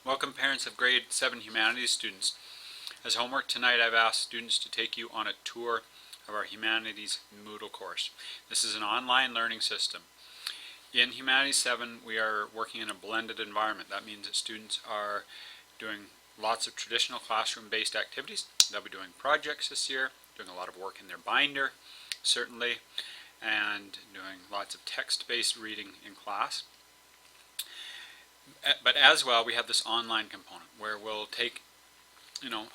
Welcome parents of grade 7 humanities students. As homework tonight, I've asked students to take you on a tour of our humanities Moodle course. This is an online learning system. In Humanities 7, we are working in a blended environment. That means that students are doing lots of traditional classroom-based activities. They'll be doing projects this year, doing a lot of work in their binder, certainly, and doing lots of text-based reading in class. But as well, we have this online component where we'll take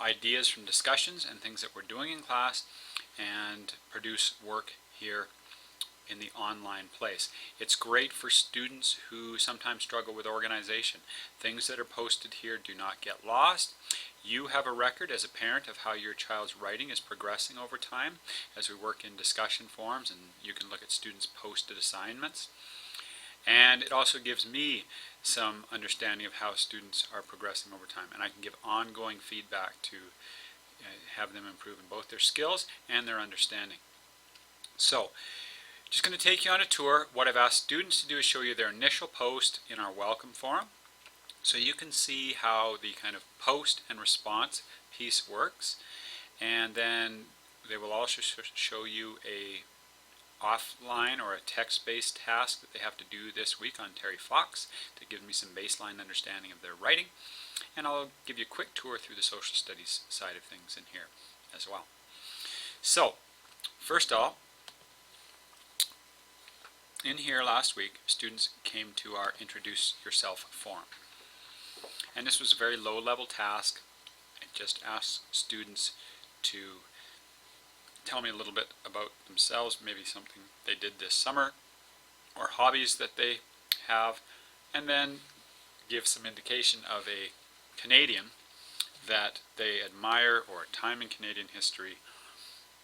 ideas from discussions and things that we're doing in class and produce work here in the online place. It's great for students who sometimes struggle with organization. Things that are posted here do not get lost. You have a record as a parent of how your child's writing is progressing over time as we work in discussion forums, and you can look at students' posted assignments. And it also gives me some understanding of how students are progressing over time, and I can give ongoing feedback to have them improve in both their skills and their understanding. So, just going to take you on a tour. What I've asked students to do is show you their initial post in our welcome forum, so you can see how the kind of post and response piece works, and then they will also show you a offline or a text-based task that they have to do this week on Terry Fox to give me some baseline understanding of their writing, and I'll give you a quick tour through the social studies side of things in here as well. So, first of all, in here last week, students came to our Introduce Yourself forum, and this was a very low-level task. It just asked students to tell me a little bit about themselves, maybe something they did this summer or hobbies that they have, and then give some indication of a Canadian that they admire or a time in Canadian history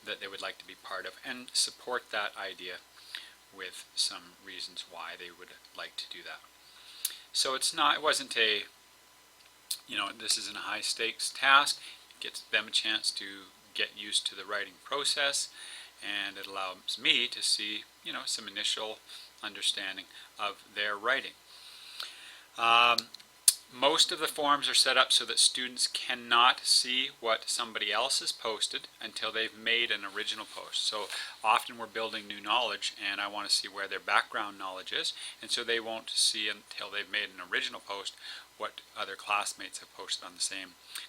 that they would like to be part of, and support that idea with some reasons why they would like to do that. So it wasn't a, this isn't a high stakes task. It gets them a chance to get used to the writing process, and it allows me to see some initial understanding of their writing. Most of the forums are set up so that students cannot see what somebody else has posted until they've made an original post. So often we're building new knowledge, and I want to see where their background knowledge is, and so they won't see until they've made an original post what other classmates have posted on the same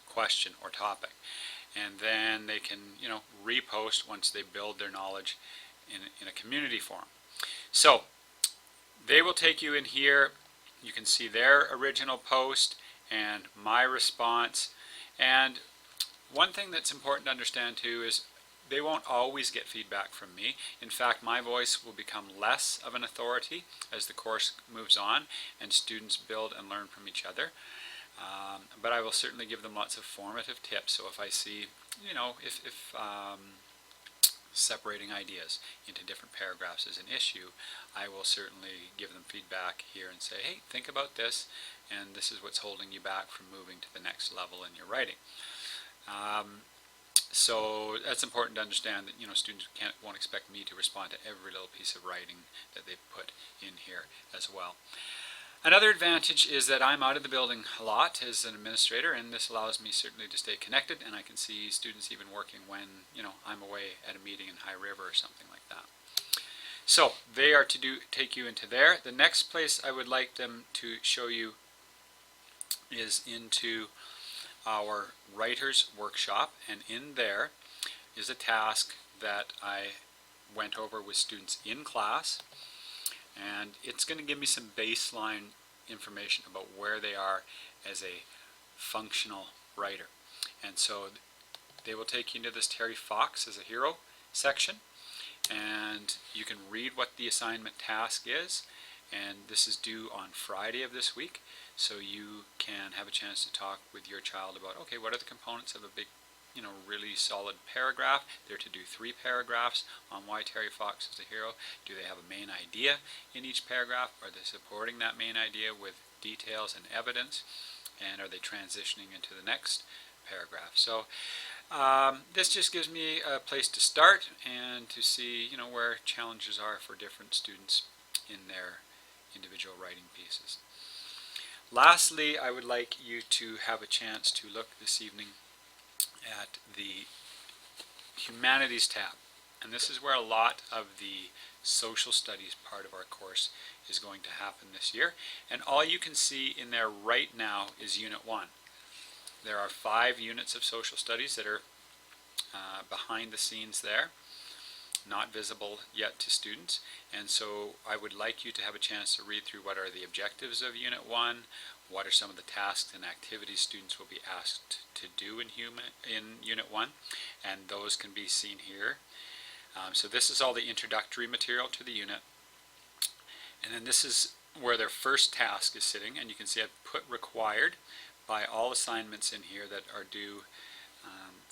question or topic. And then they can, repost once they build their knowledge in a community forum. So they will take you in here. You can see their original post and my response. And one thing that's important to understand too is they won't always get feedback from me. In fact, my voice will become less of an authority as the course moves on and students build and learn from each other. But I will certainly give them lots of formative tips. So if I see, if separating ideas into different paragraphs is an issue, I will certainly give them feedback here and say, hey, think about this, and this is what's holding you back from moving to the next level in your writing. So that's important to understand that students won't expect me to respond to every little piece of writing that they put in here as well. Another advantage is that I'm out of the building a lot as an administrator, and this allows me certainly to stay connected, and I can see students even working when I'm away at a meeting in High River or something like that. So they are to take you into there. The next place I would like them to show you is into our writers workshop, and in there is a task that I went over with students in class. And it's going to give me some baseline information about where they are as a functional writer. And so they will take you into this Terry Fox as a hero section, and you can read what the assignment task is, and this is due on Friday of this week, so you can have a chance to talk with your child about, okay, what are the components of a big really solid paragraph. They're to do 3 paragraphs on why Terry Fox is a hero. Do they have a main idea in each paragraph? Are they supporting that main idea with details and evidence? And are they transitioning into the next paragraph? So this just gives me a place to start and to see where challenges are for different students in their individual writing pieces. Lastly, I would like you to have a chance to look this evening at the Humanities tab. And this is where a lot of the social studies part of our course is going to happen this year. And all you can see in there right now is Unit 1. There are 5 units of social studies that are behind the scenes there, not visible yet to students. And so I would like you to have a chance to read through what are the objectives of Unit 1, what are some of the tasks and activities students will be asked to do in Unit 1, and those can be seen here. So this is all the introductory material to the unit, and then this is where their first task is sitting, and you can see I've put required by all assignments in here that are due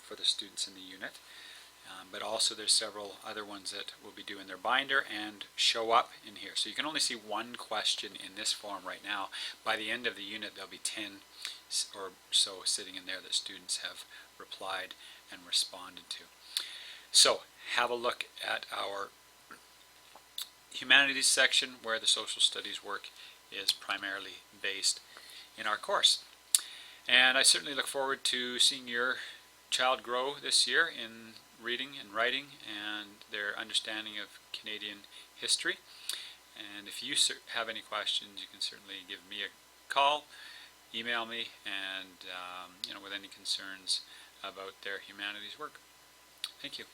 for the students in the unit. But also there's several other ones that will be due in their binder and show up in here. So you can only see one question in this form right now. By the end of the unit there'll be 10 or so sitting in there that students have replied and responded to. So have a look at our humanities section where the social studies work is primarily based in our course. And I certainly look forward to seeing your child grow this year in reading and writing and their understanding of Canadian history. And if you have any questions, you can certainly give me a call, email me, and with any concerns about their humanities work. Thank you.